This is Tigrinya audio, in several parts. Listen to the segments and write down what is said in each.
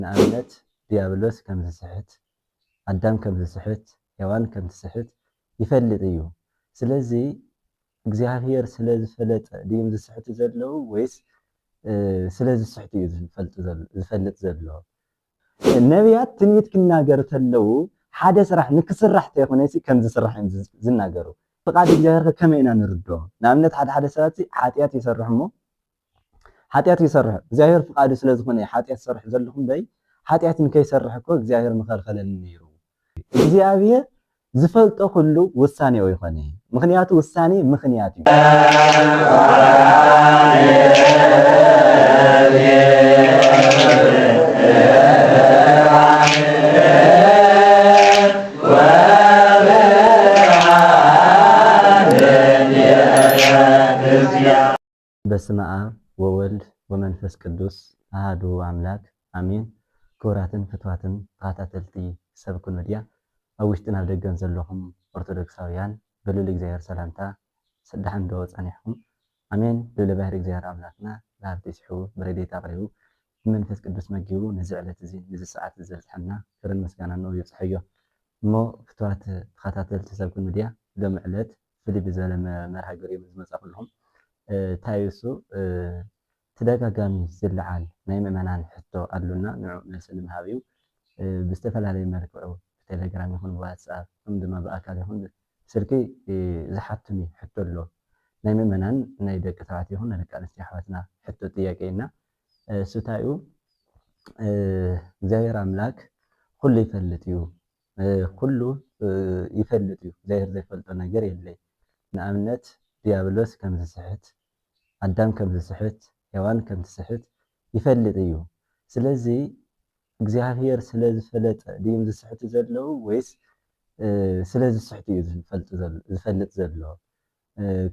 ንኣብነት ዲያብሎስ ከም ዝስሕት ኣዳም ከም ዝስሕት ሔዋን ከም ዝስሕት ይፈልጥ እዩ። ስለዚ እግዚአብሔር ስለ ዝፈለጠ ድዮም ዝስሕቱ ዘለዉ ወይስ ስለ ዝስሕቱ እዩ ዝፈልጥ ዘሎ? ነቢያት ትንቢት ክናገሩ ተለዉ ሓደ ስራሕ ንክስራሕ ተይኮነሲ ከም ዝስራሕ ዝናገሩ ፍቃድ እግዚአብሔር ከመይ ኢና ንርድኦ? ንኣብነት ሓደ ሰባት ሓጢያት ይሰርሕ እሞ ሓጢያት ይሰርሕ እግዚአብሔር ፍቃዱ ስለ ዝኾነ ሓጢያት ይሰርሕ ዘለኹም በይ ሓጢያት ንከይሰርሕ እኮ እግዚአብሔር መከልከለኒ ነይሩ። እግዚአብሔር ዝፈልጦ ኩሉ ውሳኔኡ ይኾነ። ምክንያቱ ውሳኔ ምክንያት እዩ። በስመ አብ ወወልድ ወመንፈስ ቅዱስ አሐዱ አምላክ አሜን። ክቡራትን ፍትዋትን ተኸታተልቲ ሰብኩን ሚድያ ኣብ ውሽጥን ኣብ ደገን ዘለኹም ኦርቶዶክሳውያን ብልዑል እግዚአብሔር ሰላምታ ስድሓን ዶ ጸኒሕኩም አሜን። ልዑል ባህሪ እግዚአብሔር ኣምላክና ብሃብቲ ይስሕቡ ብረድኤቱ ኣቅሪቡ ብመንፈስ ቅዱስ መጊቡ ነዚ ዕለት እዚ ነዚ ሰዓት ዝበፅሐና ክብርን ምስጋናን ነው ይብፅሕዮ እሞ ፍትዋት ተኸታተልቲ ሰብኩን ሚድያ ሎሚ ዕለት ፍልይ ብዝበለ መርሃ ግብሪ ዝመፃኹልኩም ታይሱ ተደጋጋሚ ዝለዓል ናይ ምእመናን ሕቶ ኣሉና ንዑ መልሲ ንምሃብ እዩ። ብዝተፈላለየ መልክዑ ብቴሌግራም ይኹን ብዋትስኣፕ ከም ድማ ብኣካል ይኹን ስልኪ ዝሓትኒ ሕቶ ኣሎ ናይ ምእመናን ናይ ደቂ ተባዕትዮ ይኹን ናይ ደቂ ኣንስትዮ ኣሕዋትና ሕቶ ጥያቄ ኢና ስታዩ እግዚአብሔር ኣምላክ ኩሉ ይፈልጥ እዩ ኩሉ ይፈልጥ እዩ እግዚአብሔር ዘይፈልጦ ነገር የለይ። ንኣብነት ዲያብሎስ ከም ዝስሕት ኣዳም ከም ዝስሕት ሔዋን ከም ዝስሕት ይፈልጥ እዩ። ስለዚ እግዚአብሔር ስለ ዝፈለጠ ድዮም ዝስሕቱ ዘለዉ ወይስ ስለ ዝስሕቱ እዩ ዝፈልጥ ዘሎ?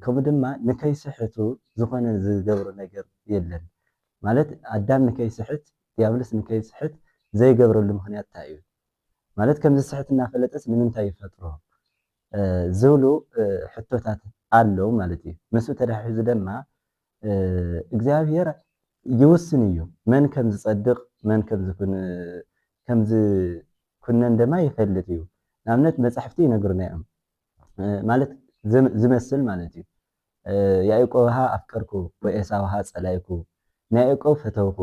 ከምኡ ድማ ንከይስሕቱ ዝኾነ ዝገብሮ ነገር የለን ማለት ኣዳም ንከይስሕት ዲያብሎስ ንከይስሕት ዘይገብረሉ ምክንያት እንታይ እዩ? ማለት ከም ዝስሕት እናፈለጠስ ንምንታይ ይፈጥሮ ዝብሉ ሕቶታት ኣለው ማለት እዩ። ምስኡ ተዳሒዙ ድማ እግዚአብሔር ይውስን እዩ መን ከም ዝጸድቕ መን ከም ዝኩነን ድማ ይፈልጥ እዩ። ንኣብነት መጻሕፍቲ ይነግሩና እዮም ማለት ዝመስል ማለት እዩ። ያዕቆብሃ ኣፍቀርኩ ወኤሳውሃ ጸላይኩ ንያዕቆብ ፈተውኩ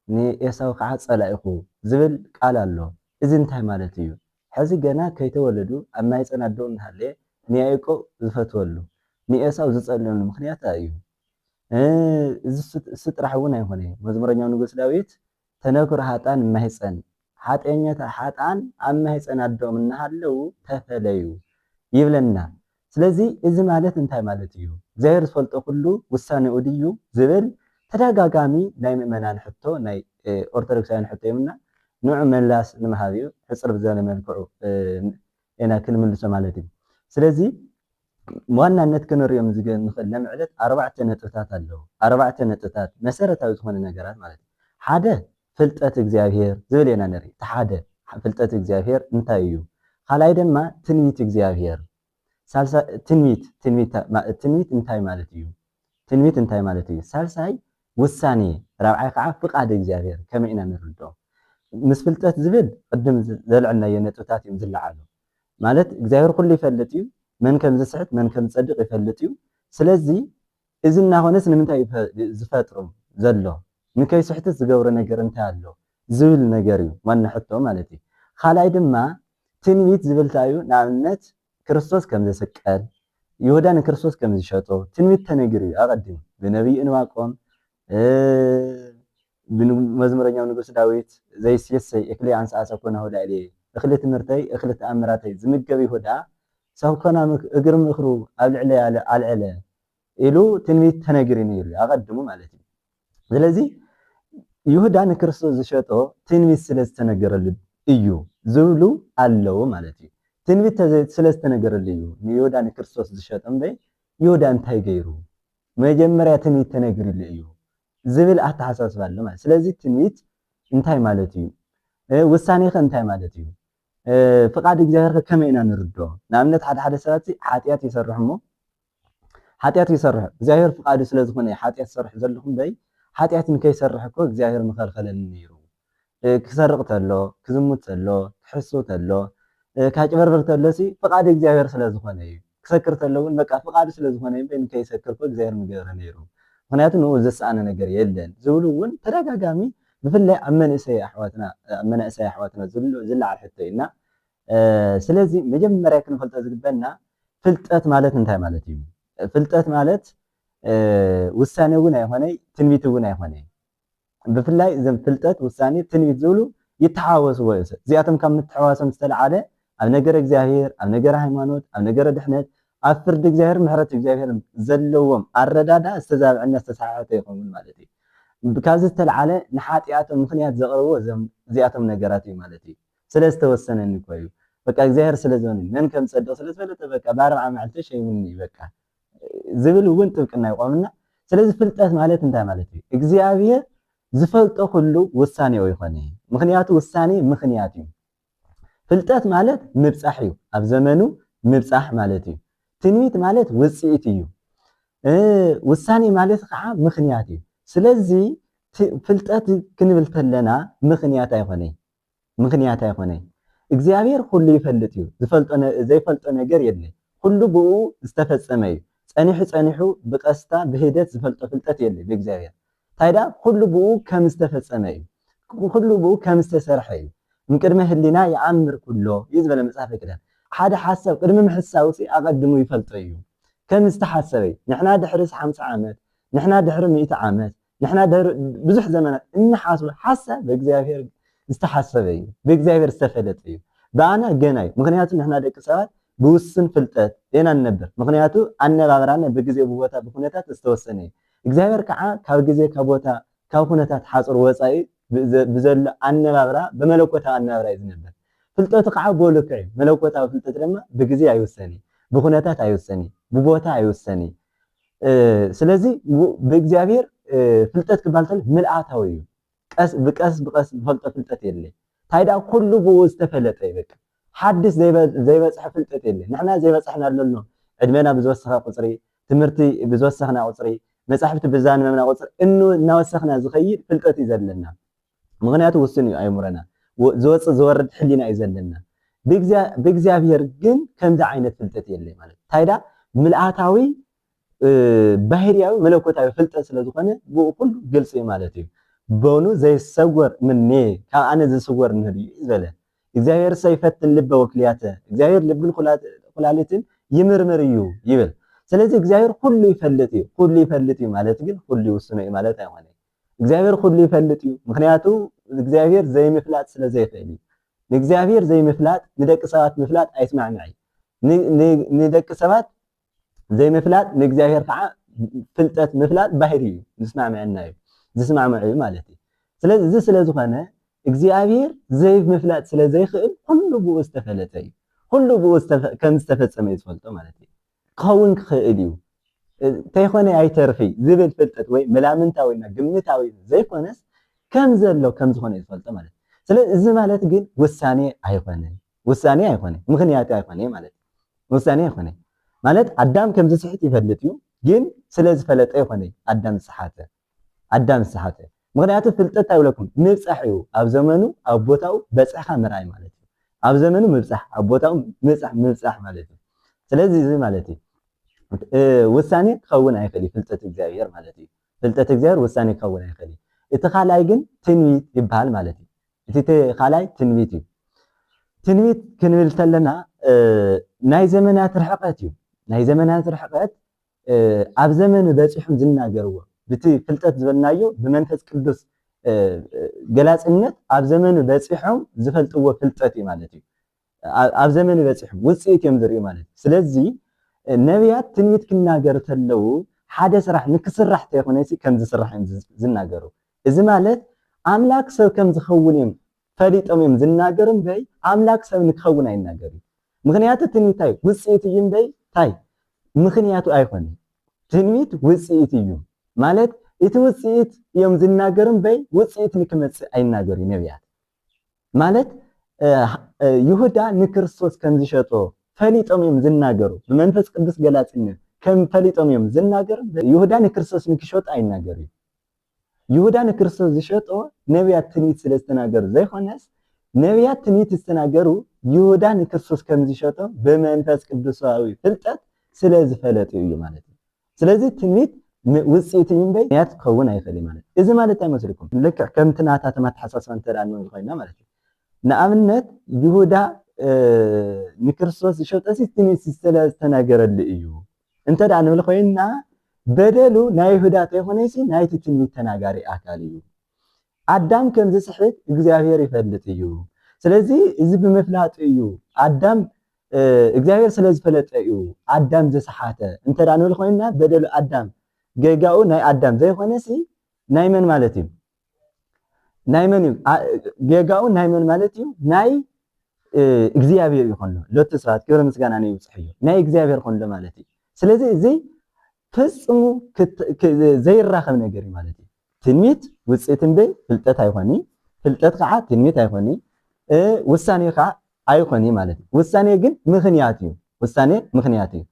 ንኤሳው ከዓ ጸላይኩ ዝብል ቃል ኣሎ። እዚ እንታይ ማለት እዩ? ሕዚ ገና ከይተወለዱ ኣብ ማህፀን ኣደኡ እናሃለየ ንያዕቆብ ዝፈትወሉ ንኤሳው ዝጸልየሉ ምክንያት እዩ። እዚ ጥራሕ እውን ኣይኮነ። መዝሙረኛው ንጉስ ዳዊት ተነክሩ ሃጣን ማህፀን ሓጣን ኣብ ማህፀን ኣደኦም እናሃለው ተፈለዩ ይብለና። ስለዚ እዚ ማለት እንታይ ማለት እዩ? እግዚአብሔር ዝፈልጦ ኩሉ ውሳኔኡ ድዩ ዝብል ተደጋጋሚ ናይ ምእመናን ሕቶ ናይ ኦርቶዶክሳውያን ሕቶ የምና ንዑ መላስ ንምሃብ እዩ ሕፅር ብዘበለ መልክዑ ኢና ክንምልሶ ማለት እዩ። ስለዚ ዋናነት ክንሪኦም ንኽእል ለምዕለት 4 ነጥብታት ኣለዉ። 4 ነጥብታት መሰረታዊ ዝኾነ ነገራት ማለት እዩ። ሓደ ፍልጠት እግዚአብሔር ዝብል ኢና ንርኢ። እቲ ሓደ ፍልጠት እግዚአብሔር እንታይ እዩ? ካልኣይ ድማ ትንቢት እግዚአብሔር ትንቢት እንታይ ማለት እዩ? ትንቢት እንታይ ማለት እዩ? ሳልሳይ ውሳኔ ራብዓይ ከዓ ፍቃድ እግዚአብሔር ከመይ ኢና ንርድኦ? ምስ ፍልጠት ዝብል ቅድም ዘልዕልናዮ ነጥብታት እዮም ዝለዓሉ ማለት እግዚአብሔር ኩሉ ይፈልጥ እዩ መን ከም ዝስሕት መን ከም ዝጸድቕ ይፈልጥ እዩ። ስለዚ እዚ እናኾነስ ንምንታይ ዝፈጥሩ ዘሎ ንከይስሕትስ ዝገብሮ ነገር እንታይ ኣሎ ዝብል ነገር እዩ ዋና ሕቶ ማለት እዩ። ካልኣይ ድማ ትንቢት ዝብል እንታይ እዩ? ንኣብነት ክርስቶስ ከም ዝስቀል ይሁዳ ንክርስቶስ ከም ዝሸጦ ትንቢት ተነጊሩ እዩ ኣቐዲሙ ብነቢይ ዕንባቆም ብመዝሙረኛው ንጉስ ዳዊት ዘይስየሰይ እክሊ ኣንሳእ ሰኮናሁ ላዕለየ እክሊ ትምህርተይ እክሊ ተኣምራተይ ዝምገብ ይሁዳ ሰብኮና እግሪ ምክሩ ኣብ ልዕለ ኣልዕለ ኢሉ ትንቢት ተነጊሩ ነይሩ ኣቐድሙ ማለት እዩ። ስለዚ ይሁዳ ንክርስቶስ ዝሸጦ ትንቢት ስለ ዝተነገረሉ እዩ ዝብሉ ኣለው ማለት እዩ። ትንቢት ስለ ዝተነገረሉ እዩ ንይሁዳ ንክርስቶስ ዝሸጦ እምበይ ይሁዳ እንታይ ገይሩ መጀመርያ ትንቢት ተነጊሩሉ እዩ ዝብል ኣተሓሳስባ ኣሎ ማለት። ስለዚ ትንቢት እንታይ ማለት እዩ? ውሳኔ ኸ እንታይ ማለት እዩ? ፍቃድ እግዚአብሔር ከመይ ኢና ንርድኦ? ንኣብነት ሓደ ሰባት ሓጢያት ይሰርሕ እሞ ሓጢያት ይሰርሕ እግዚአብሔር ፍቃዱ ስለ ዝኾነ ሓጢያት ይሰርሕ ዘለኹም በይ ሓጢያት ንከይሰርሕ እኮ እግዚአብሔር መከልከለኒ ነይሩ ክሰርቕ ተሎ ክዝሙት ተሎ ክሕሱ ተሎ ካጭበርበር ተሎሲ ፍቃድ እግዚአብሔር ስለ ዝኾነ እዩ ክሰክር ተሎ እውን በቃ ፍቃዱ ስለ ዝኾነ እዩ ከይሰክር እግዚአብሔር ምገበረ ነይሩ ምክንያቱ ንኡ ዘሰኣነ ነገር የለን ዝብሉ እውን ተደጋጋሚ ብፍላይ ኣብ መንእሰይ ኣሕዋትና ዝለዓል ሕቶ ኢና ስለዚ መጀመርያ ክንፈልጦ ዝግበና ፍልጠት ማለት እንታይ ማለት እዩ ፍልጠት ማለት ውሳኔ እውን ኣይኮነይ ትንቢት እውን ኣይኮነይ ብፍላይ እዞም ፍልጠት ውሳኔ ትንቢት ዝብሉ ይተሓዋወስዎ እዩ እዚኣቶም ካብ ምትሕዋሶም ዝተለዓለ ኣብ ነገር እግዚአብሔር ኣብ ነገር ሃይማኖት ኣብ ነገር ድሕነት ኣብ ፍርዲ እግዚአብሔር ምሕረት እግዚአብሔር ዘለዎም ኣረዳዳ ዝተዛብዐና ዝተሰሓሐተ ይኸውን ማለት እዩ ካብዚ ዝተለዓለ ንሓጢኣቶም ምክንያት ዘቕርብዎ እዚኣቶም ነገራት እዩ ማለት እዩ ስለ ዝተወሰነኒ ኮይኑ በቃ እግዚአብሔር ስለ ዝኾነ መን ከም ፀድቕ ስለ ዝበለጠ በቃ ብ40 መዓልቲ ሸይሙኒ በቃ ዝብል እውን ጥብቅና ይቆምና ስለዚ ፍልጠት ማለት እንታይ ማለት እዩ እግዚአብሔር ዝፈልጦ ኩሉ ውሳኔኡ ይኾነ ምክንያቱ ውሳኔ ምክንያት እዩ ፍልጠት ማለት ምብፃሕ እዩ ኣብ ዘመኑ ምብፃሕ ማለት እዩ ትንቢት ማለት ውፅኢት እዩ ውሳኔ ማለት ከዓ ምክንያት እዩ ስለዚ ፍልጠት ክንብል ተለና ምክንያት ኣይኮነ እግዚአብሔር ኩሉ ይፈልጥ እዩ ዘይፈልጦ ነገር የለን ኩሉ ብኡ ዝተፈፀመ እዩ ፀኒሑ ብቀስታ ብሂደት ዝፈልጦ ፍልጠት የለን ብእግዚአብሔር ታይዳ ኩሉ ብኡ ከም ዝተፈፀመ እዩ ኩሉ ብኡ ከም ዝተሰርሐ እዩ ምቅድመ ህሊና ይኣምር ኩሎ ይዝበለ መጽሓፍ ይክዳን ሓደ ሓሳብ ቅድሚ ምሕሳብ ኣቀድሙ ይፈልጦ እዩ ከም ዝተሓሰበ ንሕና ድሕሪ 50 ዓመት ንሕና ድሕሪ 100 ዓመት ንሕና ብዙሕ ዘመናት እንሓስቦ ሓሳብ ብእግዚአብሔር ዝተሓሰበ እዩ ብእግዚአብሔር ዝተፈለጠ እዩ ብኣና ገና እዩ ምክንያቱ ንሕና ደቂ ሰባት ብውስን ፍልጠት ኢና ንነብር ምክንያቱ ኣነባብራና ብግዜ ብቦታ ብኩነታት ዝተወሰነ እዩ እግዚአብሔር ከዓ ካብ ግዜ ካብ ቦታ ካብ ኩነታት ሓፅር ወፃኢ ብዘሎ ኣነባብራ ብመለኮታዊ ኣነባብራ እዩ ዝነብር ፍልጠቱ ከዓ ብልክዕ እዩ መለኮታዊ ፍልጠት ድማ ብግዜ ኣይወሰኒ ብኩነታት ኣይወሰኒ ብቦታ ኣይወሰኒ ስለዚ ብእግዚአብሔር ፍልጠት ክባል ተሎ ምልኣታዊ እዩ ብቀስ ዝፈልጦ ፍልጠት የለን ታይዳ ኩሉ ብኡ ዝተፈለጠ እዩ በቃ ሓድስ ዘይበፅሐ ፍልጠት የለን ንሕና ዘይበፅሕና ኣለኖ ዕድሜና ብዝወሰኸ ቁፅሪ ትምህርቲ ብዝወሰኽና ቁፅሪ መፅሓፍቲ ብዛንበብና ቁፅሪ እናወሰኽና ዝኸይድ ፍልጠት እዩ ዘለና ምክንያቱ ውስን እዩ ኣይሙረና ዝወፅእ ዝወርድ ሕሊና እዩ ዘለና ብእግዚአብሔር ግን ከምዚ ዓይነት ፍልጠት የለን ማለት ታይዳ ምልኣታዊ ባህርያዊ መለኮታዊ ፍልጠት ስለ ዝኾነ ብኡ ኩሉ ግልፂ እዩ ማለት እዩ በኑ ዘይሰወር ምኔ ካብ ኣነ ዝስወር ንህድ እዩ ዝበለ እግዚአብሔር ሰይፈትን ልበ ወክልያተ እግዚአብሔር ልብን ኩላሊትን ይምርምር እዩ ይብል ስለዚ እግዚአብሔር ኩሉ ይፈልጥ እዩ ማለት ግን ኩሉ ይውስኖ እዩ ማለት ኣይኮነ እግዚአብሔር ኩሉ ይፈልጥ እዩ ምክንያቱ እግዚአብሔር ዘይምፍላጥ ስለ ዘይኽእል እዩ ንእግዚአብሔር ዘይምፍላጥ ንደቂ ሰባት ምፍላጥ ኣይስማዕምዕ ንደቂ ሰባት ዘይምፍላጥ ንእግዚአብሔር ከዓ ፍልጠት ምፍላጥ ባህሪ እዩ ዝስማዕምዐና እዩ ዝስማዕምዕ እዩ ማለት እዩ ስለዚ እዚ ስለ ዝኾነ እግዚአብሔር ዘይምፍላጥ ስለ ዘይኽእል ኩሉ ብኡ ዝተፈለጠ እዩ ኩሉ ብኡ ከም ዝተፈፀመ እዩ ዝፈልጦ ማለት እዩ ክኸውን ክኽእል እዩ እንተይኮነ ኣይተርፊ ዝብል ፍልጠት ወይ መላምንታዊና ግምታዊ ዘይኮነስ ከም ዘሎ ከም ዝኾነ እዩ ዝፈልጦ ማለት እዩ ስለዚ እዚ ማለት ግን ውሳኔ ኣይኮነ ምክንያት ኣይኮነ ማለት ውሳኔ ኣይኮነ ማለት ኣዳም ከም ዝስሕት ይፈልጥ እዩ ግን ስለ ዝፈለጠ ይኮነ ኣዳም ዝሰሓተ ምክንያቱ ፍልጠት ኣይብለኩም ምብፃሕ እዩ ኣብ ዘመኑ ኣብ ቦታኡ በፅሕካ ምርኣይ ማለት እዩ ኣብ ዘመኑ ምብፃሕ ኣብ ቦታኡ ምብፃሕ ማለት እዩ ስለዚ እዚ ማለት እዩ ውሳኔ ክኸውን ኣይኽእል ፍልጠት እግዚአብሔር ማለት እዩ ፍልጠት እግዚአብሔር ውሳኔ ክኸውን ኣይኽእል እቲ ካልኣይ ግን ትንቢት ይበሃል ማለት እዩ እቲ ካልኣይ ትንቢት እዩ ትንቢት ክንብል ተለና ናይ ዘመናት ርሕቀት እዩ ናይ ዘመናት ርሕቀት ኣብ ዘመኑ በፂሖም ዝናገርዎ ብቲ ፍልጠት ዝበልናዮ ብመንፈስ ቅዱስ ገላፅነት ኣብ ዘመኑ በፂሖም ዝፈልጥዎ ፍልጠት እዩ ማለት እዩ ኣብ ዘመኑ በፂሖም ውፅኢት እዮም ዝርእዩ ማለት እዩ ስለዚ ነቢያት ትንቢት ክናገሩ ተለው ሓደ ስራሕ ንክስራሕ ተይኮነሲ ከም ዝስራሕ እዮም ዝናገሩ እዚ ማለት ኣምላክ ሰብ ከም ዝኸውን እዮም ፈሊጦም እዮም ዝናገሩ እምበይ ኣምላክ ሰብ ንክኸውን ኣይናገሩ ምክንያቱ ትንቢት ውፅኢት እዩ እምበይ ታይ ምክንያቱ ኣይኮነ ትንቢት ውፅኢት እዩ ማለት እቲ ውፅኢት እዮም ዝናገሩ እምበይ ውፅኢት ንክመፅእ ኣይናገሩ ነቢያት ማለት ይሁዳ ንክርስቶስ ከም ዝሸጦ ፈሊጦም እዮም ዝናገሩ ብመንፈስ ቅዱስ ገላፅነት ከም ፈሊጦም እዮም ዝናገሩ ይሁዳ ንክርስቶስ ንክሸጦ ኣይናገሩ ይሁዳ ንክርስቶስ ዝሸጦ ነቢያት ትንቢት ስለዝተናገሩ ዘይኮነስ ነቢያት ትንቢት ዝተናገሩ ይሁዳ ንክርስቶስ ከም ዝሸጦ በመንፈስ ቅዱሳዊ ፍልጠት ስለዝፈለጡ እዩ ማለት እዩ። ስለዚ ትንቢት ውፅኢት እምበይ ነቢያት ክኸውን ኣይኽእልን ማለት እዩ። እዚ ማለት ኣይመስልኩም ልክዕ ከምቲ ናታተማ ተሓሳስባ እንተደኣ ንብል ኮይና ማለት እዩ። ንኣብነት ይሁዳ ንክርስቶስ ዝሸጠሲ ትንቢት ስለዝተናገረሉ እዩ እንተደኣ ንብል ኮይና በደሉ ናይ ይሁዳ ተይኮነሲ ናይቲ ትንቢት ተናጋሪ ኣካል እዩ። ኣዳም ከም ዝስሕት እግዚአብሔር ይፈልጥ እዩ። ስለዚ እዚ ብምፍላጥ እዩ ኣዳም እግዚአብሔር ስለዝፈለጠ እዩ ኣዳም ዝሰሓተ እንተደኣ ንብል ኮይና በደሉ ኣዳም ገጋኡ ናይ ኣዳም ዘይኮነሲ ናይ መን ማለት እዩ? ናይ መን እዩ? ገጋኡ ናይ መን ማለት እዩ? ናይ እግዚአብሔር ይኾን ሎቱ ስብሐት ክብሪ ምስጋና ይብፅሕ እዩ ናይ እግዚአብሔር ኮንሎ ማለት እዩ። ስለዚ እዚ ፈጽሙ ዘይራኸብ ነገር እዩ ማለት እዩ። ትንቢት ውፅኢት እምበይ ፍልጠት ኣይኮኒ፣ ፍልጠት ከዓ ትንቢት ኣይኮኒ፣ ውሳኔ ከዓ ኣይኮኒ ማለት እዩ። ውሳኔ ግን ምኽንያት እዩ። ውሳኔ ምኽንያት እዩ።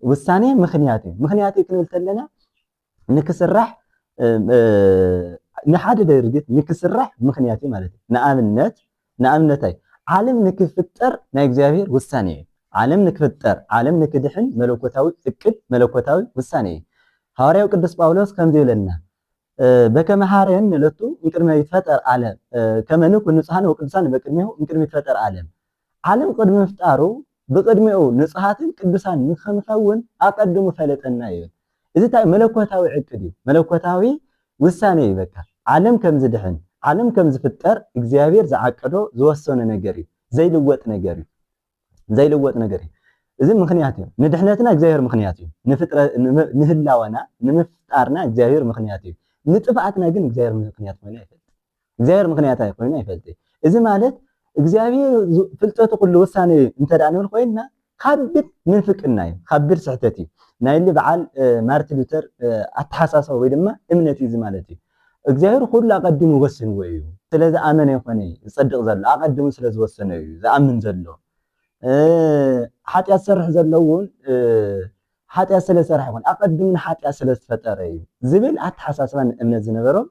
ውሳኔ ምኽንያት እዩ። ምኽንያት እዩ ክንብል ከለና ንክስራሕ ንሓደ ድርጊት ንክስራሕ ምኽንያት እዩ ማለት እዩ። ንኣብነት ዓለም ንክፍጠር ናይ እግዚአብሔር ውሳኔ እዩ። ዓለም ንክፍጠር ዓለም ንክድሕን መለኮታዊ እቅድ መለኮታዊ ውሳኔ እዩ። ሐዋርያው ቅዱስ ጳውሎስ ከም ዝብለና በከመ ሐረየን ንለቱ እንቅድመ ይትፈጠር ዓለም ከመ ንኩን ንጹሐን ወቅዱሳን በቅድሚሁ እንቅድመ ይትፈጠር ዓለም ዓለም ቅድሚ ምፍጣሩ ብቅድሚኡ ንጹሐትን ቅዱሳን ንኽንኸውን ኣቀድሙ ፈለጠና እዩ። እዚ እንታይ መለኮታዊ ዕቅድ እዩ። መለኮታዊ ውሳኔ እዩ። በቃ ዓለም ከም ዝድሕን ዓለም ከም ዝፍጠር እግዚአብሔር ዝዓቀዶ ዝወሰነ ነገር እዩ። ዘይልወጥ ነገር እዩ። ዘይልወጥ ነገር እዩ። እዚ ምኽንያት እዩ። ንድሕነትና እግዚአብሔር ምኽንያት እዩ። ንህላወና ንምፍጣርና እግዚአብሔር ምኽንያት እዩ። ንጥፍኣትና ግን እግዚአብሔር ምኽንያት ኮይኑ ኣይፈልጥ። እግዚአብሔር ምኽንያት ኮይኑ ኣይፈልጥ። እዚ ማለት እግዚአብሔር ፍልጠቱ ኩሉ ውሳኔ እንተደኣ ንብል ኮይና ከቢድ ምንፍቅና እዩ። ከቢድ ስሕተት እዩ። ናይ በዓል ማርቲን ሉተር ኣተሓሳስባ ወይ ድማ እምነት እዩ ማለት እዩ። እግዚአብሔር ኩሉ ኣቀዲሙ ወስንዎ እዩ። ስለዚ ኣመነ ይኮነ ዝፀድቕ ዘሎ ኣቀዲሙ ስለዝወሰነ እዩ ዝኣምን ዘሎ ሓጢአት ሰርሕ ዘለውን ሓጢአት ስለሰርሕ ይኮን ኣቀዲሙ ንሓጢአት ስለዝፈጠረ እዩ ዝብል ኣተሓሳስባን እምነት ዝነበሮም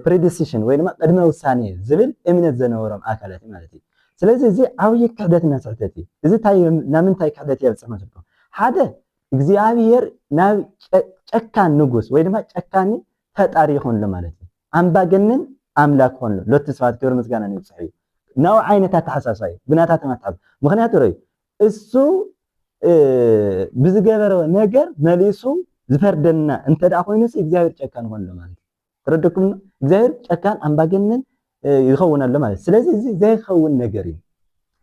ፕሪዲሲሽን ወይ ድማ ቅድመ ውሳኔ ዝብል እምነት ዝነበሮም ኣካላት ማለት እዩ። ስለዚ እዚ ዓብይ ክሕደትና ስሕተት እዩ። እዚ ናብ ምንታይ ክሕደት የብፅሕ መስልኩም? ሓደ እግዚአብሔር ናብ ጨካን ንጉስ ወይ ድማ ጨካኒ ፈጣሪ ይኾንሎ ማለት እዩ። ኣምባገነን ኣምላክ ይኾንሎ ሎቱ ስብሐት ክብሪ ምስጋና ይብፅሕ እዩ። ናው ዓይነት ኣተሓሳስባ እዩ ብናታተማ ተሓሳስባ ምክንያቱ ርዩ እሱ ብዝገበረ ነገር መሊሱ ዝፈርደና እንተደኣ ኮይኑስ እግዚአብሔር ጨካን ይኾንሎ ማለት እዩ። ትረድኩም? እግዚአብሔር ጨካን ኣምባገነን ይኸውን ኣሎ ማለት ስለዚ እዚ ዘይኸውን ነገር እዩ።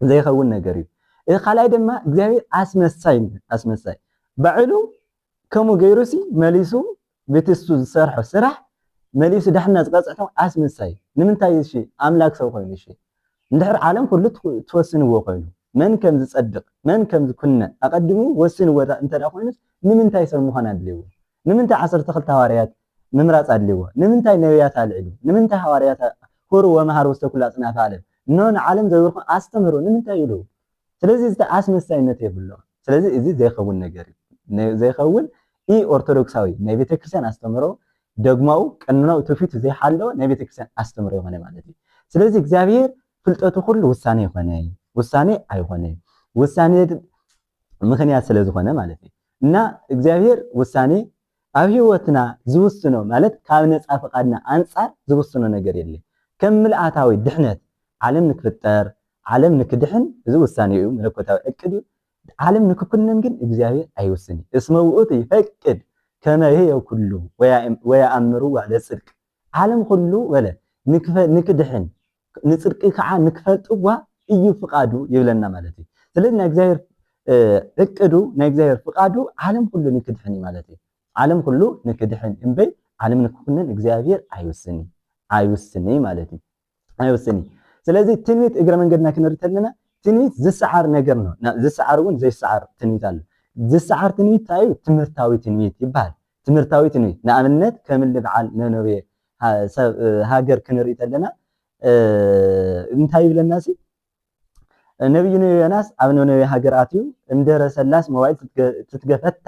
ዘይኸውን ነገር እዩ። ካልኣይ ድማ እግዚአብሔር ኣስመሳይ ባዕሉ ከምኡ ገይሩሲ መሊሱ ቤትሱ ዝሰርሖ ስራሕ መሊሱ ዳሕና ዝቀፅዕቶ ኣስመሳይ ንምንታይ እሺ ኣምላክ ሰብ ኮይኑ እሺ እንድሕር ዓለም ኩሉ ትወስንዎ ኮይኑ መን ከም ዝፀድቕ መን ከም ዝኩነን ኣቀዲሙ ወስንዎ እንተደኣ ኮይኑስ ንምንታይ ሰብ ምዃን ኣድልይዎ? ንምንታይ 12 ሃዋርያት ምምራፅ ኣድልይዎ? ንምንታይ ነቢያት ኣልዕሉ? ንምንታይ ሃዋርያት ሁሩ ወመሃሩ ውስተ ኩሉ ኣጽናፈ ዓለም ንዓለም ዘይብርኩም ኣስተምህሩ ንምንታይ ኢሉ? ስለዚ እዚ ኣስመሳይነት የብሎ። ስለዚ እዚ ዘይኸውን ነገር እዩ። ዘይኸውን ኢ ኦርቶዶክሳዊ ናይ ቤተክርስትያን ኣስተምህሮ ደግማው ቀኖናው ትውፊቱ ዘይሓለወ ናይ ቤተክርስትያን ኣስተምህሮ ይኾነ ማለት እዩ። ስለዚ እግዚአብሔር ፍልጠቱ ኩሉ ውሳኔ ይኾነ ውሳኔ ኣይኮነ ውሳኔ ምኽንያት ስለ ዝኾነ ማለት እዩ። እና እግዚአብሔር ውሳኔ ኣብ ህይወትና ዝውስኖ ማለት ካብ ነፃ ፈቃድና አንፃር ዝውስኖ ነገር የለ። ከም ምልኣታዊ ድሕነት ዓለም ንክፍጠር ዓለም ንክድሕን እዚ ውሳኔ እዩ፣ መለኮታዊ ዕቅድ እዩ። ዓለም ንክኩነን ግን እግዚአብሔር ኣይውስን። እስመ ውእቱ ይፈቅድ ከመ ይህየው ኩሉ ወየኣምሩ ለጽድቅ ዓለም ኩሉ ወለ ንክድሕን ንጽድቂ ከዓ ንክፈልጥዋ እዩ ፍቃዱ ይብለና ማለት እዩ። ስለዚ ናይ እግዚአብሔር ዕቅዱ ናይ እግዚአብሔር ፍቃዱ ዓለም ኩሉ ንክድሕን ማለት እዩ። ዓለም ኩሉ ንክድሕን እምበይ ዓለም ንክኩነን እግዚአብሔር ኣይውስን ማለት እዩ። ኣይውስን። ስለዚ ትንቢት እግረ መንገድና ክንርኢ ከለና ትንቢት ዝሰዓር ነገር ነው። ዝሰዓር እውን ዘይሰዓር ትንቢት አለ። ዝሰዓር ትንቢት ታዩ ትምህርታዊ ትንቢት ይባሃል። ትምህርታዊ ትንቢት ንኣብነት ከም በዓል ነነዌ ሃገር ክንርኢ ከለና እንታይ ይብለና ሲ ነብዩ ዮናስ ኣብ ነነዌ ሃገር ኣትዩ እንደረ ሰላስ መዋዕል ትትገፈታ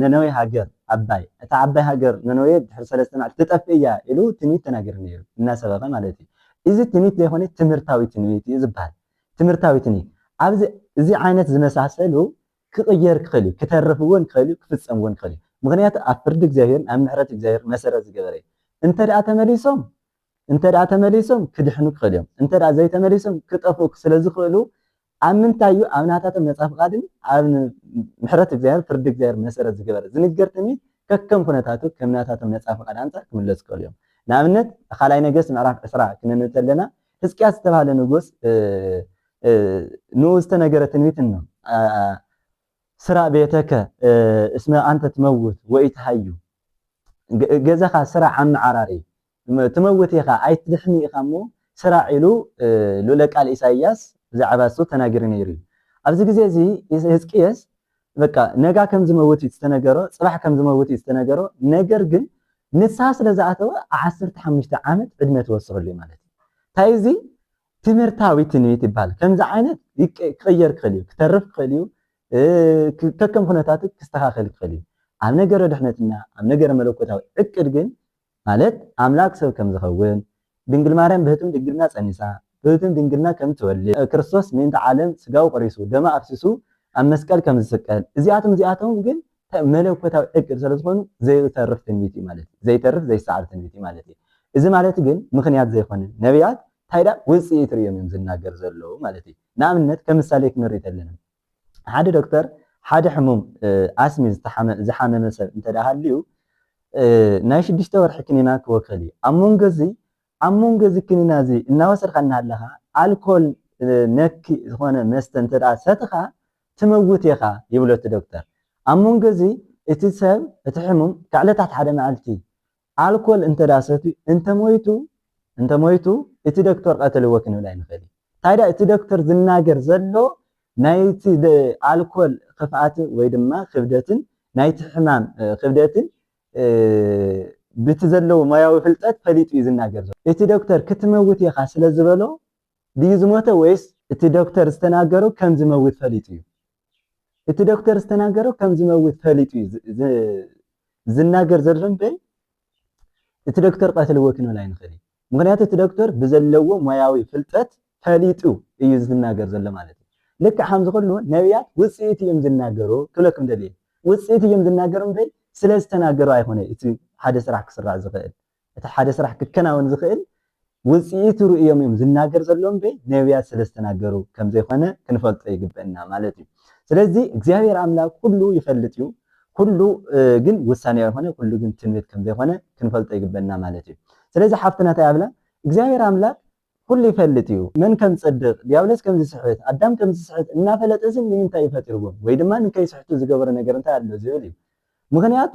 ነነዌ ሃገር ዓባይ እታ ዓባይ ሃገር ነነዌ ድሕሪ 3 መዓልቲ ትጠፍእ እያ ኢሉ ትንቢት ተናገረ ነይሩ እናሰበኸ ማለት እዩ። እዚ ትንቢት ዘይኮነ ትምህርታዊ ትንቢት እዩ ዝበሃል። ትምህርታዊ ትንቢት ኣብዚ እዚ ዓይነት ዝመሳሰሉ ክቕየር ክኽእል እዩ፣ ክተርፍ እውን ክኽእል እዩ፣ ክፍፀም እውን ክኽእል እዩ። ምክንያቱ ኣብ ፍርዲ እግዚኣብሔር ኣብ ምሕረት እግዚኣብሔር መሰረት ዝገበረ እዩ። እንተደኣ ተመሊሶም ክድሕኑ ክኽእል እዮም። እንተደኣ ዘይተመሊሶም ክጠፍኡ ስለዝኽእሉ ኣብ ምንታይ እዩ ኣብ ናታቶም ነፃ ፍቃድን ኣብ ምሕረት እግዚኣብሔር ፍርዲ እግዚኣብሔር መሰረት ዝገበረ ዝንገር ትንቢት ከከም ኩነታቱ ከም ናታቶም ነፃ ፍቃድ አንፃር ክምለሱ ክኽእሉ እዮም። ንኣብነት ካልኣይ ነገስት ምዕራፍ 20 ክንንብብ ከለና ሕዝቅያስ ዝተባሃለ ንጉስ ንኡ ዝተነገረ ትንቢት ነው። ስራ ቤተከ እስመ አንተ ትመውት ወኢትሃዩ ገዛኻ ስራ ዓመዓራሪ ትመውት ኢኻ ኣይትድሕኒ ኢኻ እሞ ስራ ኢሉ ልኡለ ቃል ኢሳይያስ ብዛዕባ እሱ ተናጊሩ ነይሩ እዩ። ኣብዚ ግዜ እዚ ሕዝቅያስ በቃ ነጋ ከም ዝመውት እዩ ዝተነገሮ፣ ፅባሕ ከም ዝመውት እዩ ዝተነገሮ። ነገር ግን ንስሓ ስለ ዝኣተወ 15 ዓመት ዕድመ ተወስኸሉ እዩ ማለት እዩ። እንታይ እዚ ትምህርታዊ ትንቢት ይበሃል። ከምዚ ዓይነት ክቕየር ክኽእል እዩ፣ ክተርፍ ክኽእል እዩ፣ ከከም ኩነታቱ ክስተኻኸል ክኽእል እዩ። ኣብ ነገረ ድሕነትና ኣብ ነገረ መለኮታዊ ዕቅድ ግን ማለት ኣምላክ ሰብ ከም ዝኸውን ድንግል ማርያም ብህቱም ድንግልና ፀኒሳ ብህቱም ድንግልና ከም ትወልድ ክርስቶስ ምእንተ ዓለም ስጋው ቆሪሱ ደማ ኣፍሲሱ ኣብ መስቀል ከም ዝስቀል እዚኣቶም ግን መለኮታዊ ዕቅድ ስለዝኾኑ ዘይተርፍ ትንቢት እዩ ማለት እዩ። ዘይተርፍ ዘይሰዓር ትንቢት እዩ ማለት እዩ። እዚ ማለት ግን ምክንያት ዘይኮነ ነቢያት ታይዳ ውፅኢት ርዮም እዮም ዝናገር ዘለዉ ማለት እዩ። ንኣብነት ከም ምሳሌ ክንሪኢ ከለና ሓደ ዶክተር ሓደ ሕሙም ኣስሚ ዝሓመመ ሰብ እንተዳሃልዩ ናይ 6 ወርሒ ክኒና ክወከል እዩ። ኣብ መንጎ እዚ ክኒና እዚ እናወሰድካ እናሃለኻ ኣልኮል ነኪ ዝኾነ መስተ እንተደኣ ሰትኻ ትመውት ኢኻ ይብሎ እቲ ዶክተር። ኣብ መንጎ እዚ እቲ ሰብ እቲ ሕሙም ካዕለታት ሓደ መዓልቲ ኣልኮል እንተደኣ ሰትዩ እንተሞይቱ እቲ ዶክተር ቀተልዎ ክንብል ኣይንኽእል። ታዲያ እቲ ዶክተር ዝናገር ዘሎ ናይቲ ኣልኮል ክፍኣት ወይ ድማ ክብደትን ናይቲ ሕማም ክብደትን ብቲ ዘለዎ ሞያዊ ፍልጠት ፈሊጡ እዩ ዝናገር ዘሎ። እቲ ዶክተር ክትመውት ኢኻ ስለ ዝበሎ ድዩ ዝሞተ ወይስ እቲ ዶክተር ዝተናገሮ ከም ዝመውት ፈሊጡ እዩ? እቲ ዶክተር ዝተናገሮ ከም ዝመውት ፈሊጡ እዩ ዝናገር ዘሎ እምበር እቲ ዶክተር ቀትልዎ ክንብል ኣይንኽእል። ምክንያቱ እቲ ዶክተር ብዘለዎ ሞያዊ ፍልጠት ፈሊጡ እዩ ዝናገር ዘሎ ማለት እዩ። ልክዕ ከምዚ ኩሉ ነቢያት ውፅኢት እዮም ዝናገሩ ክብለኩም ደልየ ውፅኢት እዮም ዝናገሩ እምበር ስለ ዝተናገሩ ኣይኮነ እቲ ሓደ ስራሕ ክስራሕ ዝኽእል እቲ ሓደ ስራሕ ክከናወን ዝኽእል ውፅኢት ርኡዮም እዮም ዝናገር ዘሎ እምበር ነቢያት ስለ ዝተናገሩ ከም ዘይኮነ ክንፈልጦ ይግበአና ማለት እዩ። ስለዚ እግዚአብሔር ኣምላክ ኩሉ ይፈልጥ እዩ፣ ኩሉ ግን ውሳኔ ኣይኮነ፣ ኩሉ ግን ትንቢት ከም ዘይኮነ ክንፈልጦ ይግበአና ማለት እዩ። ስለዚ ሓፍትናታ ያብላ እግዚአብሔር ኣምላክ ኩሉ ይፈልጥ እዩ። መን ከም ዝፀድቕ ዲያብሎስ ከም ዝስሕት ኣዳም ከም ዝስሕት እናፈለጠስን ንምንታይ ይፈጢርዎም ወይ ድማ ንከይስሕቱ ዝገበረ ነገር እንታይ ኣሎ ዝብል እዩ። ምክንያቱ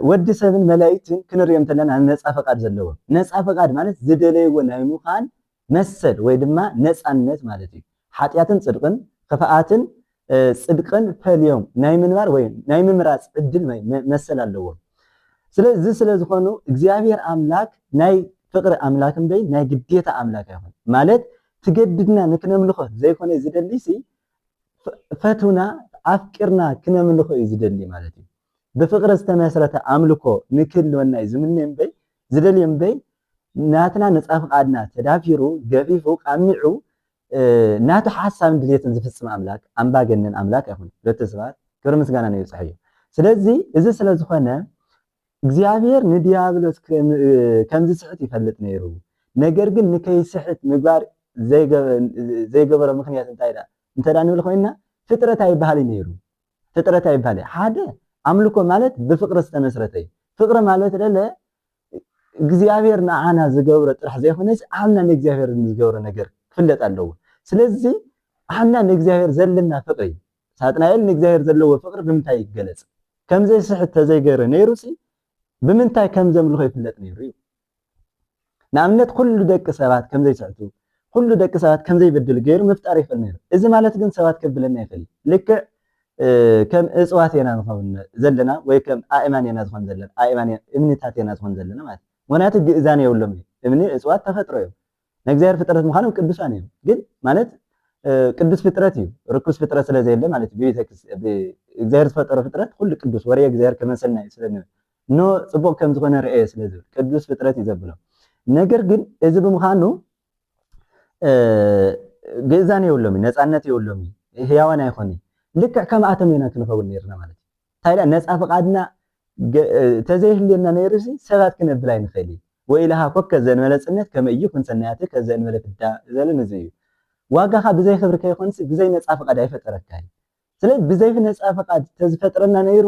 ወዲ ሰብን መላእክትን ክንሪኦም ተለና ነፃ ፈቃድ ዘለዎም ነፃ ፈቃድ ማለት ዝደለይዎ ናይ ምዃን መሰል ወይ ድማ ነፃነት ማለት እዩ። ሓጢያትን ፅድቅን ክፍኣትን ፅድቅን ፈልዮም ናይ ምንባር ወይ ናይ ምምራፅ ዕድል መሰል ኣለዎም። ስለዚ ስለዝኾኑ እግዚአብሔር ኣምላክ ናይ ፍቅሪ ኣምላክ እምበይ ናይ ግዴታ ኣምላክ ኣይኮነ ማለት ትገድድና ንክነምልኾ ዘይኮነ ዝደሊ ፈቱና ኣፍቂርና ክነምልኾ እዩ ዝደሊ ማለት እዩ። ብፍቅሪ ዝተመስረተ ኣምልኮ ንክህልወና እዩ ዝምነ እምበይ ዝደሊ እምበይ ናትና ነፃ ፍቃድና ተዳፊሩ ገፊፉ ቃሚዑ ናቱ ሓሳብን ድሌትን ዝፍፅም ኣምላክ ኣምባገነን ኣምላክ ኣይኮነ። ደቂ ሰባት ክብሪ ምስጋና ነው ይብፅሕ እዩ። ስለዚ እዚ ስለዝኾነ እግዚአብሔር ንዲያብሎስ ከም ዝስሕት ይፈልጥ ነይሩ። ነገር ግን ንከይስሕት ምግባር ዘይገበረ ምክንያት እንታይ እንተዳ ንብል ኮይና ፍጥረት ኣይበሃል ነይሩ። ፍጥረት ኣይበሃል ሓደ ኣምልኮ ማለት ብፍቅሪ ዝተመስረተ እዩ። ፍቅሪ ማለት ደለ እግዚአብሔር ንዓና ዝገብሮ ጥራሕ ዘይኮነስ ኣምና ንእግዚአብሔር ዝገብሮ ነገር ክፍለጥ ኣለዎ። ስለዚ ኣምና ንእግዚአብሔር ዘለና ፍቅሪ ሳጥናኤል ንእግዚአብሔር ዘለዎ ፍቅሪ ብምንታይ ይገለጽ? ከምዘይ ስሕት ተዘይገረ ነይሩሲ ብምንታይ ከም ዘምልኾ ይፍለጥ ነይሩ እዩ። ንኣብነት ኩሉ ደቂ ሰባት ከም ዘይስሕቱ ኩሉ ደቂ ሰባት ከም ዘይበድሉ ገይሩ ምፍጣር ይኽእል ነይሩ። እዚ ማለት ግን ሰባት ከብለና ይኽእል ልክዕ ከም እፅዋት ኢና ዝኸውን ዘለና ወይ ከም ኣእማን ኢና ዝኾን ዘለና እምኒታት ኢና ዝኾን ዘለና ማለት ምክንያቱ ግእዛን የብሎም እዩ። እምኒ እፅዋት ተፈጥሮ እዮም ናይ እግዚአብሔር ፍጥረት ምዃኖም ቅዱሳን እዮም። ግን ማለት ቅዱስ ፍጥረት እዩ ርኩስ ፍጥረት ስለ ዘየለ ማለት እዩ እግዚአብሔር ዝፈጠረ ፍጥረት ኩሉ ቅዱስ ወሬ እግዚአብሔር ከመሰልና ስለንብል ኖ ጽቡቕ ከም ዝኾነ ርአየ ስለዝብል ቅዱስ ፍጥረት እዩ ዘብሎ ነገር ግን እዚ ብምዃኑ ግእዛን የብሎም ነፃነት የብሎም ህያዋን ኣይኮነ ልክዕ ከም ኣቶም ኢና ክንኸውን ነርና ማለት እዩ ታዲያ ነፃ ፈቃድና ተዘይህልየና ነይሩሲ ሰባት ክነብል ኣይንኽእል ወይ ኢልሃ ኮከ ዘንመለፅነት ከመ እዩ ክንሰናያተ ከዘንመለ ፍዳ ዘለን እዚ እዩ ዋጋኻ ብዘይ ክብሪ ከይኮንስ ብዘይ ነፃ ፈቃድ ኣይፈጠረካ ስለዚ ብዘይ ነፃ ፈቃድ ተዝፈጥረና ነይሩ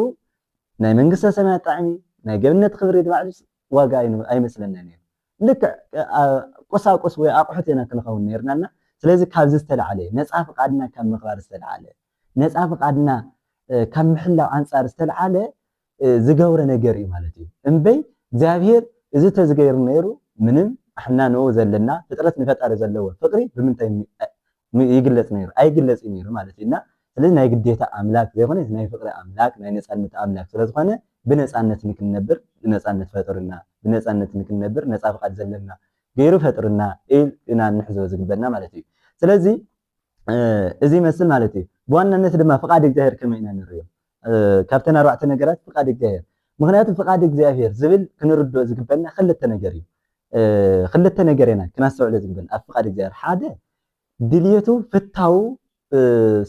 ናይ መንግስተ ሰማያት ጣዕሚ ናይ ገብነት ክብሪ ድባዕሉ ዋጋ ኣይመስለና ነይሩ ልክዕ ቁሳቁስ ወይ ኣቑሑት ኢና ክንኸውን ነርናና ስለዚ ካብዚ ዝተለዓለ ነፃ ፈቃድና ካብ ምኽባር ዝተለዓለ ነፃ ፈቃድና ካብ ምሕላው ኣንፃር ዝተለዓለ ዝገብረ ነገር እዩ ማለት እዩ እምበይ እግዚአብሔር እዚ ተዝገይሩ ነይሩ ምንም ኣሕና ንኡ ዘለና ፍጥረት ንፈጣሪ ዘለዎ ፍቅሪ ብምንታይ ይግለጽ ነይሩ ኣይግለጽ ነይሩ ማለት እዩና ስለዚ ናይ ግዴታ ኣምላክ ዘይኮነ ናይ ፍቅሪ ኣምላክ ናይ ነፃነት ኣምላክ ስለዝኾነ ብነፃነት ንክንነብር ብነፃነት ፈጥርና ብነፃነት ንክንነብር ነፃ ፈቃድ ዘለና ገይሩ ፈጥርና ኢና ንሕዘቦ ዝግበና ማለት እዩ ስለዚ እዚ ይመስል ማለት እዩ ብዋናነት ድማ ፍቃድ እግዚአብሔር ከመይ ኢና ንሪኦ ካብተን ኣርባዕተ ነገራት ፍቃድ እግዚአብሔር ምክንያቱ ፍቃድ እግዚአብሔር ዝብል ክንርድኦ ዝግበና ክልተ ነገር እዩ ክልተ ነገር ኢና ክናስተውዕሎ ዝግበና ኣብ ፍቃድ እግዚአብሔር ሓደ ድልየቱ ፍታው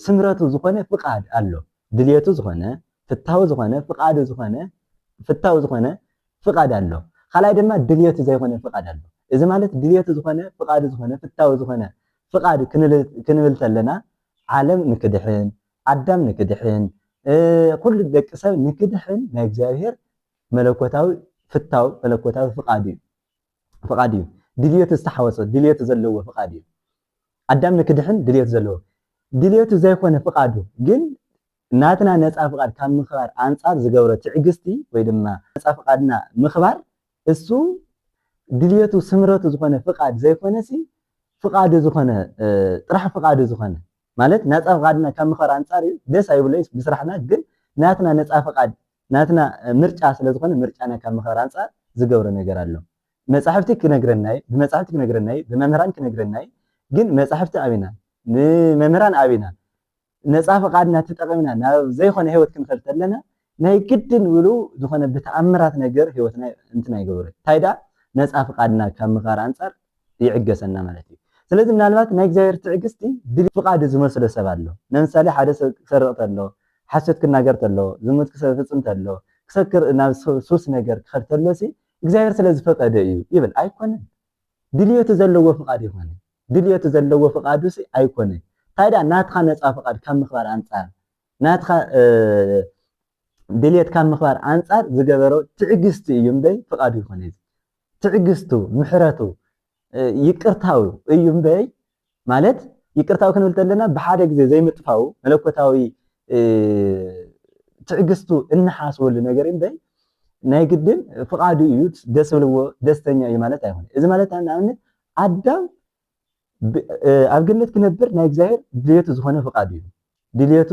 ስምረቱ ዝኾነ ፍቃድ ኣሎ ድልየቱ ዝኾነ ፍታው ዝኾነ ፍቃዱ ዝኾነ ፍታው ዝኾነ ፍቃድ ኣሎ ካልኣይ ድማ ድልየቱ ዘይኮነ ፍቃድ ኣሎ እዚ ማለት ድልየቱ ዝኾነ ፍቃዱ ዝኾነ ፍታው ዝኾነ ፍቃድ ክንብል ተለና ዓለም ንክድሕን ኣዳም ንክድሕን ኩሉ ደቂ ሰብ ንክድሕን ናይ እግዚአብሔር መለኮታዊ ፍታው መለኮታዊ ፍቃድ እዩ ድልየቱ ዝተሓወሰ ድልየቱ ዘለዎ ፍቃድ እዩ ኣዳም ንክድሕን ድልየቱ ዘለዎ ድልየቱ ዘይኮነ ፍቃዱ ግን ናትና ነፃ ፍቃድ ካብ ምኽባር ኣንፃር ዝገብሮ ትዕግስቲ ወይ ድማ ነፃ ፍቃድና ምኽባር እሱ ድልየቱ ስምረቱ ዝኾነ ፍቃድ ዘይኮነሲ ፍቃዱ ዝኾነ ጥራሕ ፍቃዱ ዝኾነ ማለት ነፃ ፍቃድና ካብ ምኽባር ኣንፃር እዩ ደስ ኣይብለይ ብስራሕና ግን ናትና ነፃ ፍቃድ ናትና ምርጫ ስለ ዝኾነ ምርጫና ካብ ምኽባር ኣንፃር ዝገብሮ ነገር ኣሎ መጻሕፍቲ ክነግረናይ ብመጻሕፍቲ ክነግረናይ ብመምህራን ክነግረናይ ግን መጻሕፍቲ ኣቢና ንመምህራን ኣቢና ነፃ ፈቃድና ተጠቒምና ናብ ዘይኮነ ህይወት ክንከድ ተለና ናይ ግድን ውሉ ዝኾነ ብተኣምራት ነገር ህይወትና እንትና ይገብር ታይዳ ነፃ ፈቃድና ካብ ምኽባር ኣንፃር ይዕገሰና ማለት እዩ ስለዚ ምናልባት ናይ እግዚአብሔር ትዕግስቲ ድል ፍቃድ ዝመስሎ ሰብ ኣሎ ለምሳሌ ሓደ ሰብ ክሰርቕ ተሎ ሓሰት ክናገር ተሎ ዝሙት ክፍፅም ተሎ ክሰክር ናብ ሱስ ነገር ክኸድ ተሎሲ እግዚአብሔር ስለ ዝፈቀደ እዩ ይብል ኣይኮነን ድልየቱ ዘለዎ ፍቃድ ይኾነ ድልየቱ ዘለዎ ፍቃዱሲ ኣይኮነ ታዲያ ናትኻ ነፃ ፍቃድ ካብ ምኽባር ኣንፃር ናትኻ ድልየት ካብ ምኽባር ኣንፃር ዝገበሮ ትዕግስቲ እዩ እምበይ ፍቃዱ ይኾነ ትዕግስቱ ምሕረቱ ይቅርታው እዩ እምበይ ማለት ይቅርታው ክንብል ተለና ብሓደ ግዜ ዘይምጥፋው መለኮታዊ ትዕግስቱ እንሓስወሉ ነገር እምበይ ናይ ግድን ፍቃዱ እዩ ደስ ብልዎ ደስተኛ እዩ ማለት ኣይኮነ እዚ ማለት ንኣብነት ኣዳም ኣብ ገነት ክነብር ናይ እግዚአብሔር ድልየቱ ዝኾነ ፍቃዱ እዩ ድልየቱ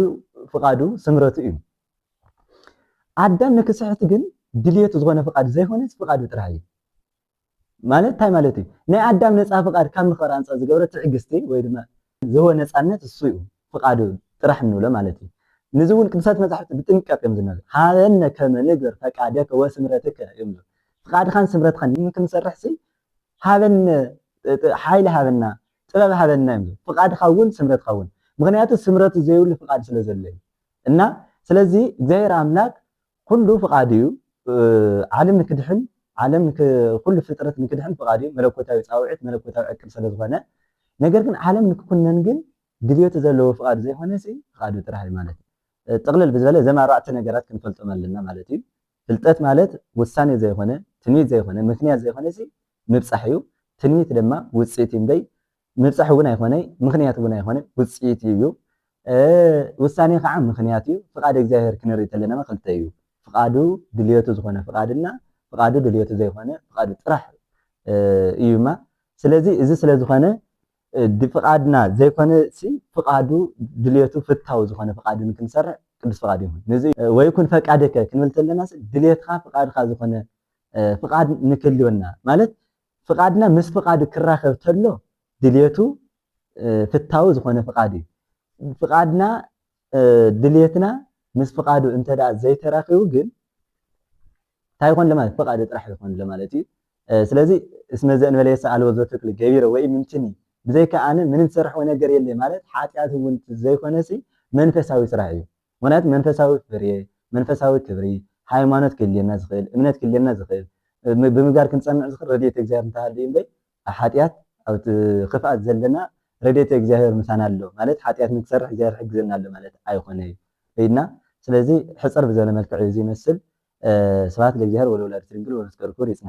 ፍቃዱ ስምረቱ እዩ ኣዳም ንክስሕት ግን ድልየቱ ዝኾነ ፍቃድ ዘይኮነ ፍቃዱ ጥራሕ እዩ ማለት እንታይ ማለት እዩ ናይ ኣዳም ነፃ ፍቃድ ካብ ምኽባር ኣንፃር ዝገብረ ትዕግስቲ ወይ ድማ ዝህቦ ነፃነት እሱ እዩ ፍቃዱ ጥራሕ ንብሎ ማለት እዩ ነዚ እውን ቅዱሳት መጻሕፍቲ ብጥንቃቅ እዮም ዝነግሩ ሃበነ ከመ ንግበር ፈቃደከ ወስምረትከ እዮም ፍቃድኻን ስምረትኻን ክንሰርሕሲ ሃበነ ሓይሊ ሃበና ጥበብ ሃበና እዮም ፍቃድኻ እውን ስምረትኻ እውን ምክንያቱ ስምረቱ ዘይብሉ ፍቃድ ስለ ዘሎ እዩ እና ስለዚ እግዚአብሔር ኣምላክ ኩሉ ፍቃድ እዩ ዓለም ንክድሕን ዓለም ኩሉ ፍጥረት ንክድሕን ፍቃድ እዩ መለኮታዊ ፃውዒት መለኮታዊ ዕቅድ ስለ ዝኾነ ነገር ግን ዓለም ንክኩነን ግን ድልየቱ ዘለዎ ፍቃድ ዘይኮነሲ ፍቃዱ ጥራሕ እዩ ማለት እዩ ጥቕልል ብዝበለ እዞም ኣርባዕተ ነገራት ክንፈልጦም ኣለና ማለት እዩ ፍልጠት ማለት ውሳኔ ዘይኮነ ትንቢት ዘይኮነ ምክንያት ዘይኮነሲ ምብፃሕ እዩ ትንቢት ድማ ውፅኢት እምበይ ምብፃሕ እውን ኣይኮነ ምክንያት እውን ኣይኮነ ውፅኢት እዩ ውሳኔ ከዓ ምክንያት እዩ ፍቃድ እግዚአብሔር ክንርኢ ተለና ክልተ እዩ ፍቃዱ ድልየቱ ዝኾነ ፍቃድና ፍቃዱ ድልየቱ ዘይኮነ ፍቃዱ ጥራሕ እዩማ ስለዚ እዚ ስለ ዝኾነ ፍቃድና ዘይኮነ ፍቃዱ ድልየቱ ፍታው ዝኾነ ፍቃድ ክንሰርሕ ቅዱስ ፍቃድ ይሁን ነዚ ወይ ኩን ፈቃደከ ክንብል ተለና ድልየትካ ፍቃድካ ዝኾነ ፍቃድ ንክልወና ማለት ፍቃድና ምስ ፍቃዱ ክራኸብ ተሎ ድልየቱ ፍታዊ ዝኾነ ፍቃድ እዩ ፍቃድና ድሌትና ምስ ፍቃዱ እንተዳ ዘይተራኺቡ ግን እንታይ ይኮን ለማለት ፍቃዱ ጥራሕ ይኮን ለማለት እዩ ስለዚ እስመ ዘእንበለ የሰአልዎ ዘትክል ገቢረ ወይ ምምችኒ ብዘይካ ኣነ ምንም ዝሰርሖ ነገር የለ ማለት ሓጢኣት እውን ዘይኮነሲ መንፈሳዊ ስራሕ እዩ ምክንያቱ መንፈሳዊ ፍርየ መንፈሳዊ ክብሪ ሃይማኖት ክህልየና ዝኽእል እምነት ክህልየና ዝኽእል ብምግባር ክንፀንዕ ዝኽእል ረድኤተ እግዚኣብሔር እንተሃልዩ እምበይ ኣብ ሓጢኣት ኣብ ክፍኣት ዘለና ረድኤተ እግዚኣብሔር ምሳና ኣሎ ማለት ሓጢኣት ንክሰርሕ እግዚኣብሔር ሕግዘና ኣሎ ማለት ኣይኮነ እዩ ኢልና ስለዚ ሕፅር ብዘበለ መልክዕ እዩ ዝመስል ስብሐት ለእግዚአብሔር ወለወላዲቱ ድንግል ወለመስቀሉ ክቡር ይጽና